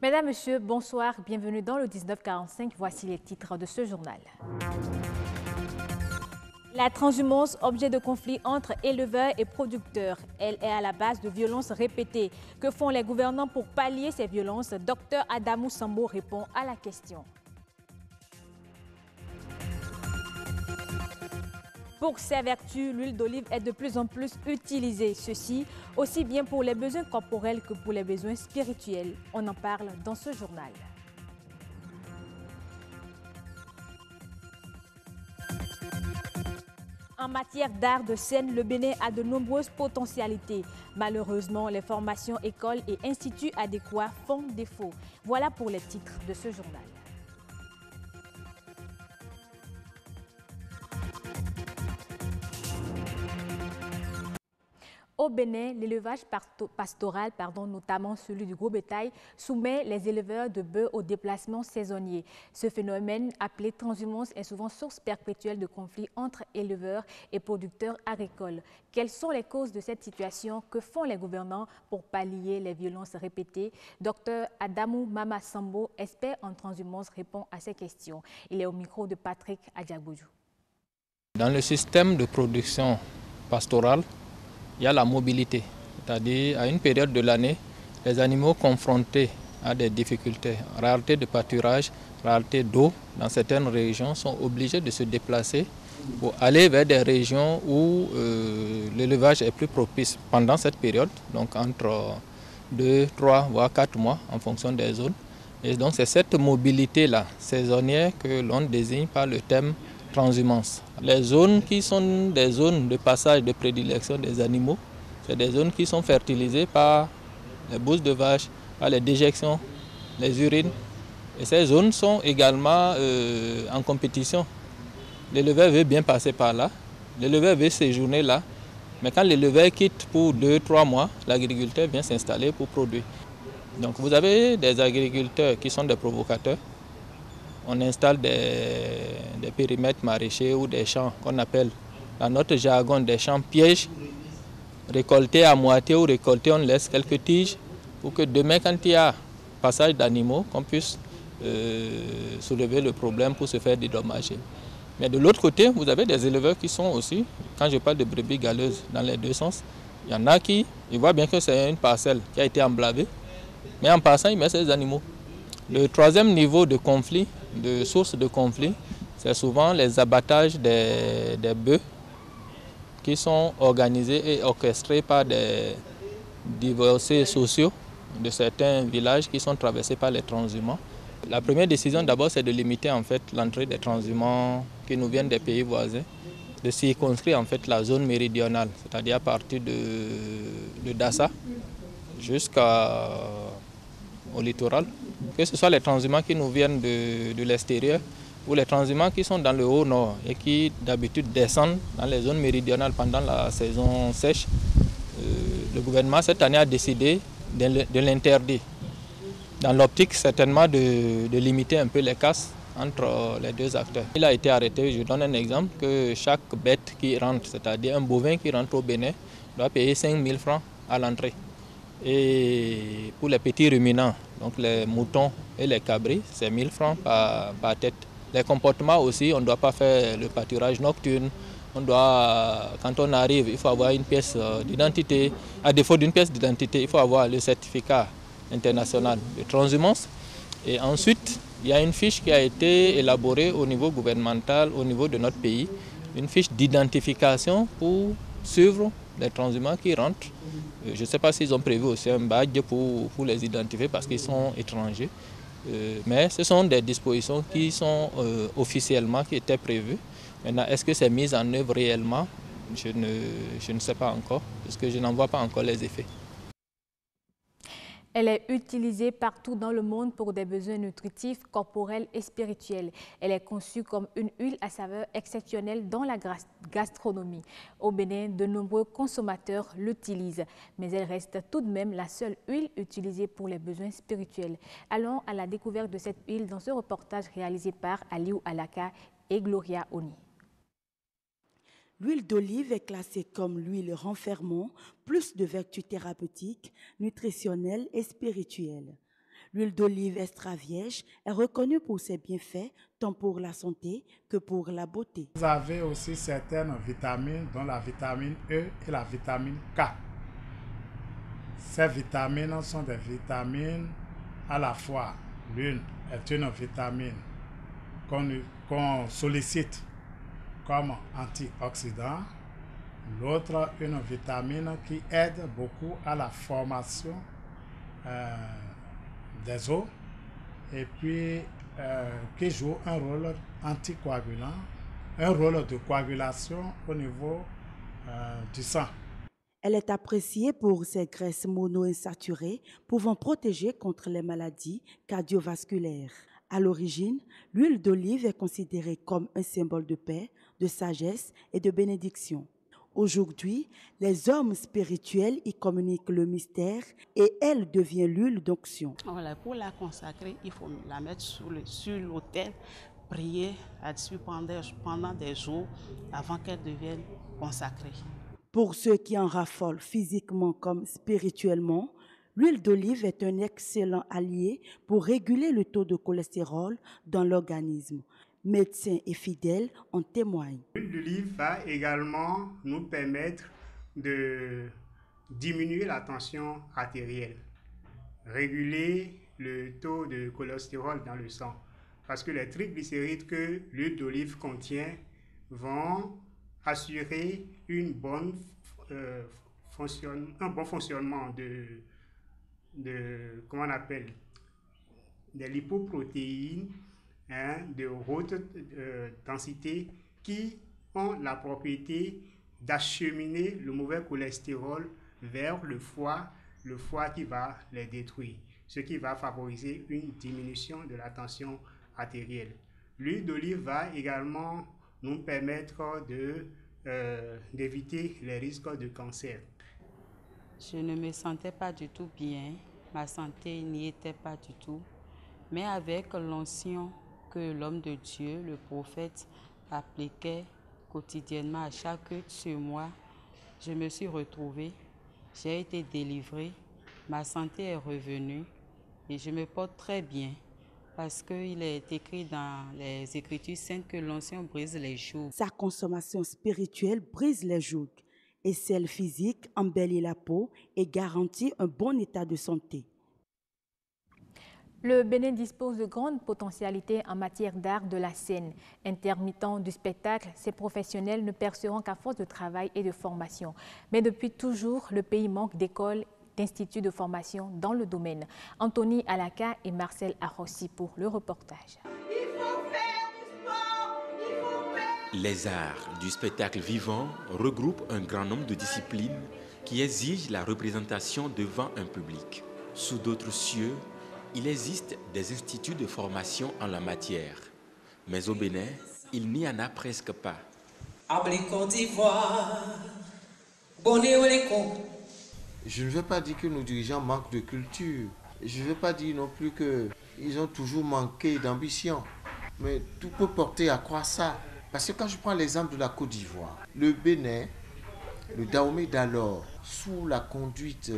Mesdames, Messieurs, bonsoir, bienvenue dans le 1945. Voici les titres de ce journal. La transhumance, objet de conflit entre éleveurs et producteurs. Elle est à la base de violences répétées. Que font les gouvernants pour pallier ces violences? Dr Adamou Sambo répond à la question. Pour ses vertus, l'huile d'olive est de plus en plus utilisée. Ceci aussi bien pour les besoins corporels que pour les besoins spirituels. On en parle dans ce journal. En matière d'art de scène, le Bénin a de nombreuses potentialités. Malheureusement, les formations écoles et instituts adéquats font défaut. Voilà pour les titres de ce journal. Au Bénin, l'élevage pastoral, notamment celui du gros bétail, soumet les éleveurs de bœufs au déplacement saisonnier. Ce phénomène, appelé transhumance, est souvent source perpétuelle de conflits entre éleveurs et producteurs agricoles. Quelles sont les causes de cette situation? Que font les gouvernants pour pallier les violences répétées? Dr Adamou Mama Sambo, expert en transhumance, répond à ces questions. Il est au micro de Patrick Adjagbojou. Dans le système de production pastorale, il y a la mobilité, c'est-à-dire à une période de l'année, les animaux confrontés à des difficultés, rareté de pâturage, rareté d'eau dans certaines régions sont obligés de se déplacer pour aller vers des régions où l'élevage est plus propice pendant cette période, donc entre 2, 3 voire 4 mois en fonction des zones. Et donc c'est cette mobilité-là saisonnière que l'on désigne par le thème transhumance. Les zones qui sont des zones de passage de prédilection des animaux, c'est des zones qui sont fertilisées par les bousses de vache, par les déjections, les urines. Et ces zones sont également en compétition. L'éleveur veut bien passer par là, l'éleveur veut séjourner là, mais quand l'éleveur quitte pour 2-3 mois, l'agriculteur vient s'installer pour produire. Donc vous avez des agriculteurs qui sont des provocateurs. On installe des périmètres maraîchers ou des champs qu'on appelle, dans notre jargon, des champs pièges, récoltés à moitié ou récoltés, on laisse quelques tiges pour que demain, quand il y a passage d'animaux, qu'on puisse soulever le problème pour se faire dédommager. Mais de l'autre côté, vous avez des éleveurs qui sont aussi, quand je parle de brebis galeuses dans les deux sens, il y en a qui, ils voient bien que c'est une parcelle qui a été emblavée, mais en passant, ils mettent ces animaux. Le troisième niveau de conflit, de source de conflit, c'est souvent les abattages des bœufs qui sont organisés et orchestrés par des divorcés sociaux de certains villages qui sont traversés par les transhumants. La première décision d'abord c'est de limiter en fait l'entrée des transhumants qui nous viennent des pays voisins, de circonscrire en fait la zone méridionale, c'est-à-dire à partir de Dassa jusqu'au littoral, que ce soit les transhumants qui nous viennent de l'extérieur ou les transhumants qui sont dans le haut nord et qui d'habitude descendent dans les zones méridionales pendant la saison sèche. Le gouvernement cette année a décidé de l'interdire, dans l'optique certainement de limiter un peu les casses entre les deux acteurs. Il a été arrêté, je donne un exemple, que chaque bête qui rentre, c'est-à-dire un bovin qui rentre au Bénin, doit payer 5 000 francs à l'entrée. Et pour les petits ruminants, donc les moutons et les cabris, c'est 1 000 francs par tête. Les comportements aussi, on ne doit pas faire le pâturage nocturne. Quand on arrive, il faut avoir une pièce d'identité. À défaut d'une pièce d'identité, il faut avoir le certificat international de transhumance. Et ensuite, il y a une fiche qui a été élaborée au niveau gouvernemental, au niveau de notre pays, une fiche d'identification pour suivre les transhumants qui rentrent. Je ne sais pas s'ils ont prévu aussi un badge pour les identifier parce qu'ils sont étrangers. Mais ce sont des dispositions qui sont officiellement, qui étaient prévues. Maintenant, est-ce que c'est mis en œuvre réellement? Je ne sais pas encore, parce que je n'en vois pas encore les effets. Elle est utilisée partout dans le monde pour des besoins nutritifs, corporels et spirituels. Elle est conçue comme une huile à saveur exceptionnelle dans la gastronomie. Au Bénin, de nombreux consommateurs l'utilisent, mais elle reste tout de même la seule huile utilisée pour les besoins spirituels. Allons à la découverte de cette huile dans ce reportage réalisé par Aliou Alaka et Gloria Oni. L'huile d'olive est classée comme l'huile renfermant plus de vertus thérapeutiques, nutritionnelles et spirituelles. L'huile d'olive extra vierge est reconnue pour ses bienfaits tant pour la santé que pour la beauté. Vous avez aussi certaines vitamines, dont la vitamine E et la vitamine K. Ces vitamines sont des vitamines à la fois. L'une est une vitamine qu'on sollicite comme antioxydant, l'autre une vitamine qui aide beaucoup à la formation des os et puis qui joue un rôle anticoagulant, un rôle de coagulation au niveau du sang. Elle est appréciée pour ses graisses monoinsaturées pouvant protéger contre les maladies cardiovasculaires. À l'origine, l'huile d'olive est considérée comme un symbole de paix, de sagesse et de bénédiction. Aujourd'hui, les hommes spirituels y communiquent le mystère et elle devient l'huile d'onction. Voilà, pour la consacrer, il faut la mettre sur l'autel, prier là-dessus pendant des jours avant qu'elle devienne consacrée. Pour ceux qui en raffolent physiquement comme spirituellement, l'huile d'olive est un excellent allié pour réguler le taux de cholestérol dans l'organisme. Médecins et fidèles en témoignent. L'huile d'olive va également nous permettre de diminuer la tension artérielle, réguler le taux de cholestérol dans le sang. Parce que les triglycérides que l'huile d'olive contient vont assurer un bon fonctionnement comment on appelle, des lipoprotéines de haute densité qui ont la propriété d'acheminer le mauvais cholestérol vers le foie qui va les détruire, ce qui va favoriser une diminution de la tension artérielle. L'huile d'olive va également nous permettre d'éviter les risques de cancer. Je ne me sentais pas du tout bien, ma santé n'y était pas du tout, mais avec l'onction que l'homme de Dieu, le prophète, appliquait quotidiennement à chaque culte sur moi, je me suis retrouvée, j'ai été délivrée, ma santé est revenue et je me porte très bien. Parce qu'il est écrit dans les Écritures saintes que l'onction brise les jougs. Sa consommation spirituelle brise les jougs et celle physique embellit la peau et garantit un bon état de santé. Le Bénin dispose de grandes potentialités en matière d'art de la scène. Intermittents du spectacle, ces professionnels ne perceront qu'à force de travail et de formation. Mais depuis toujours, le pays manque d'écoles, d'instituts de formation dans le domaine. Anthony Alaka et Marcel Arrossi pour le reportage. Les arts du spectacle vivant regroupent un grand nombre de disciplines qui exigent la représentation devant un public. Sous d'autres cieux, il existe des instituts de formation en la matière. Mais au Bénin, il n'y en a presque pas. Je ne veux pas dire que nos dirigeants manquent de culture. Je ne veux pas dire non plus qu'ils ont toujours manqué d'ambition. Mais tout peut porter à croire ça. Parce que quand je prends l'exemple de la Côte d'Ivoire, le Bénin, le Dahomey d'alors, sous la conduite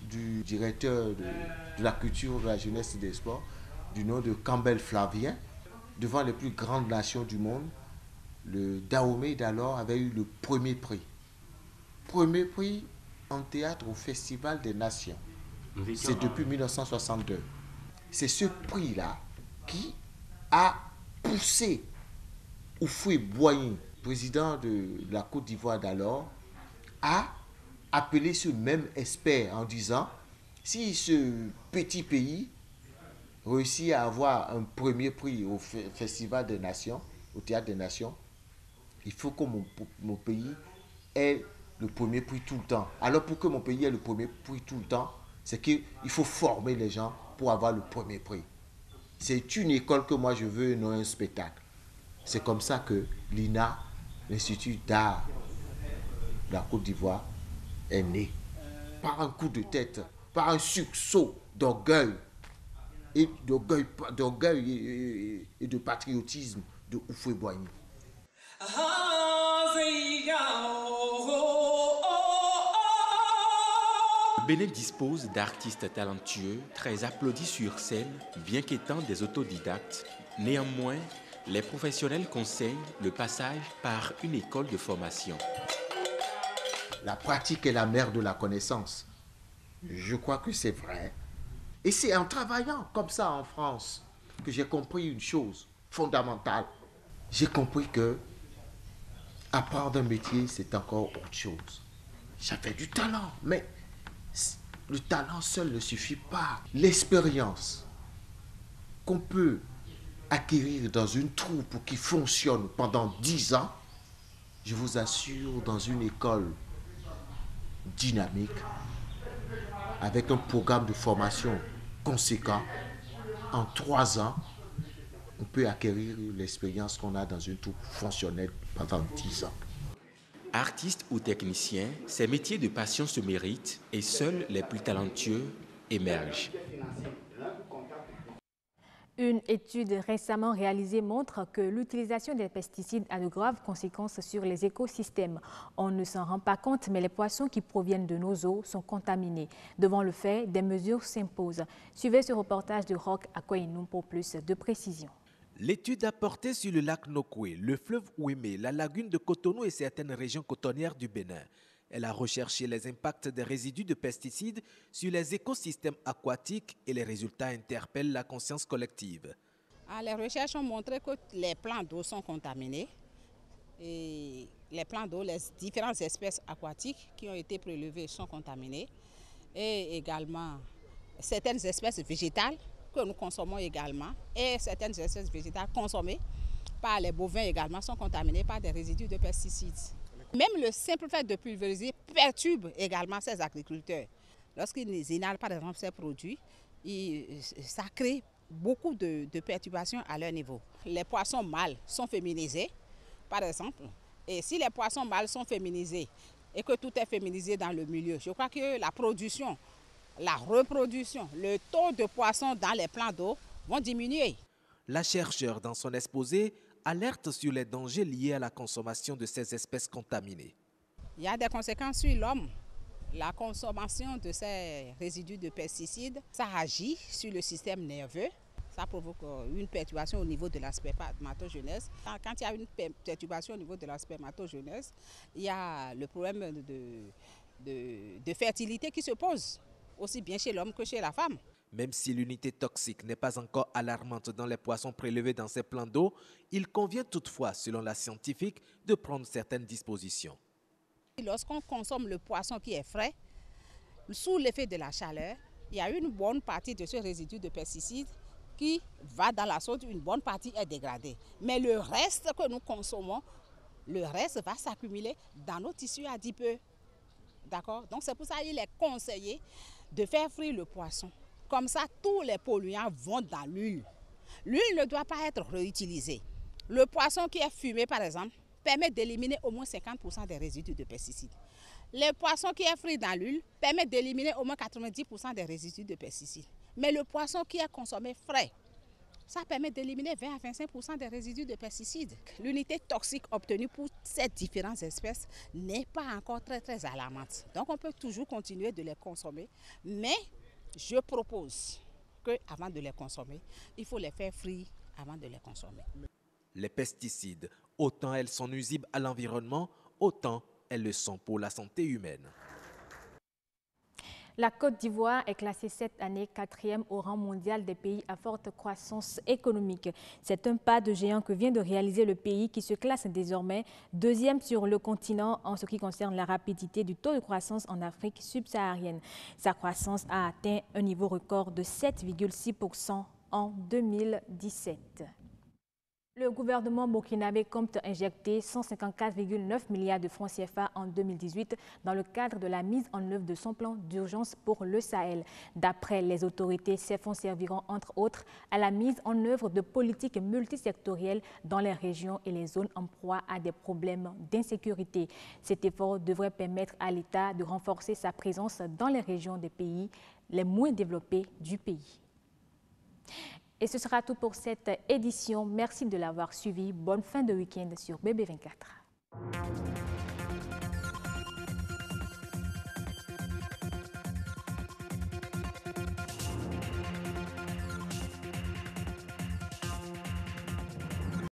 du directeur de la culture, de la jeunesse et des sports, du nom de Campbell Flavien, devant les plus grandes nations du monde, le Dahomey d'alors avait eu le premier prix. Premier prix en théâtre au Festival des Nations. C'est depuis 1962. C'est ce prix-là qui a poussé Houphouët-Boigny, président de la Côte d'Ivoire d'alors, à appeler ce même expert en disant si ce petit pays réussit à avoir un premier prix au Festival des Nations, au Théâtre des Nations, il faut que mon pays ait le premier prix tout le temps. Alors pour que mon pays ait le premier prix tout le temps, c'est qu'il faut former les gens pour avoir le premier prix. C'est une école que moi je veux, non un spectacle. C'est comme ça que l'INA, l'Institut d'art de la Côte d'Ivoire, est né. Par un coup de tête, par un sursaut d'orgueil, et de patriotisme de Houphouët-Boigny. Le Bénin dispose d'artistes talentueux, très applaudis sur scène, bien qu'étant des autodidactes. Néanmoins, les professionnels conseillent le passage par une école de formation. La pratique est la mère de la connaissance. Je crois que c'est vrai. Et c'est en travaillant comme ça en France que j'ai compris une chose fondamentale. J'ai compris que apprendre un métier, c'est encore autre chose. J'avais du talent, mais le talent seul ne suffit pas. L'expérience qu'on peut acquérir dans une troupe qui fonctionne pendant 10 ans, je vous assure, dans une école dynamique, avec un programme de formation conséquent, en 3 ans, on peut acquérir l'expérience qu'on a dans une troupe fonctionnelle pendant 10 ans. Artistes ou techniciens, ces métiers de passion se méritent et seuls les plus talentueux émergent. Une étude récemment réalisée montre que l'utilisation des pesticides a de graves conséquences sur les écosystèmes. On ne s'en rend pas compte, mais les poissons qui proviennent de nos eaux sont contaminés. Devant le fait, des mesures s'imposent. Suivez ce reportage de Roch Akoinou pour plus de précision. L'étude a porté sur le lac Nokoué, le fleuve Ouémé, la lagune de Cotonou et certaines régions cotonnières du Bénin. Elle a recherché les impacts des résidus de pesticides sur les écosystèmes aquatiques et les résultats interpellent la conscience collective. Les recherches ont montré que les plans d'eau sont contaminés. Et les plans d'eau, les différentes espèces aquatiques qui ont été prélevées sont contaminées. Et également certaines espèces végétales que nous consommons également et certaines espèces végétales consommées par les bovins également sont contaminées par des résidus de pesticides. Même le simple fait de pulvériser perturbe également ces agriculteurs. Lorsqu'ils inhalent par exemple ces produits, ça crée beaucoup de perturbations à leur niveau. Les poissons mâles sont féminisés, par exemple. Et si les poissons mâles sont féminisés et que tout est féminisé dans le milieu, je crois que la production, la reproduction, le taux de poissons dans les plans d'eau vont diminuer. La chercheure, dans son exposé, alerte sur les dangers liés à la consommation de ces espèces contaminées. Il y a des conséquences sur l'homme. La consommation de ces résidus de pesticides, ça agit sur le système nerveux. Ça provoque une perturbation au niveau de la spermatogenèse. Quand il y a une perturbation au niveau de la spermatogenèse, il y a le problème de fertilité qui se pose, aussi bien chez l'homme que chez la femme. Même si l'unité toxique n'est pas encore alarmante dans les poissons prélevés dans ces plans d'eau, il convient toutefois, selon la scientifique, de prendre certaines dispositions. Lorsqu'on consomme le poisson qui est frais, sous l'effet de la chaleur, il y a une bonne partie de ce résidu de pesticides qui va dans la sauce, une bonne partie est dégradée. Mais le reste que nous consommons, le reste va s'accumuler dans nos tissus adipeux. D'accord? Donc c'est pour ça qu'il est conseillé de faire frire le poisson. Comme ça, tous les polluants vont dans l'huile. L'huile ne doit pas être réutilisée. Le poisson qui est fumé, par exemple, permet d'éliminer au moins 50% des résidus de pesticides. Les poissons qui est frit dans l'huile permettent d'éliminer au moins 90% des résidus de pesticides. Mais le poisson qui est consommé frais, ça permet d'éliminer 20 à 25% des résidus de pesticides. L'unité toxique obtenue pour ces différentes espèces n'est pas encore très alarmante. Donc on peut toujours continuer de les consommer, mais je propose qu'avant de les consommer, il faut les faire frire avant de les consommer. Les pesticides, autant elles sont nuisibles à l'environnement, autant elles le sont pour la santé humaine. La Côte d'Ivoire est classée cette année 4e au rang mondial des pays à forte croissance économique. C'est un pas de géant que vient de réaliser le pays qui se classe désormais 2e sur le continent en ce qui concerne la rapidité du taux de croissance en Afrique subsaharienne. Sa croissance a atteint un niveau record de 7,6% en 2017. Le gouvernement burkinabé compte injecter 154,9 milliards de francs CFA en 2018 dans le cadre de la mise en œuvre de son plan d'urgence pour le Sahel. D'après les autorités, ces fonds serviront entre autres à la mise en œuvre de politiques multisectorielles dans les régions et les zones en proie à des problèmes d'insécurité. Cet effort devrait permettre à l'État de renforcer sa présence dans les régions des pays les moins développés du pays. Et ce sera tout pour cette édition. Merci de l'avoir suivi. Bonne fin de week-end sur BB24.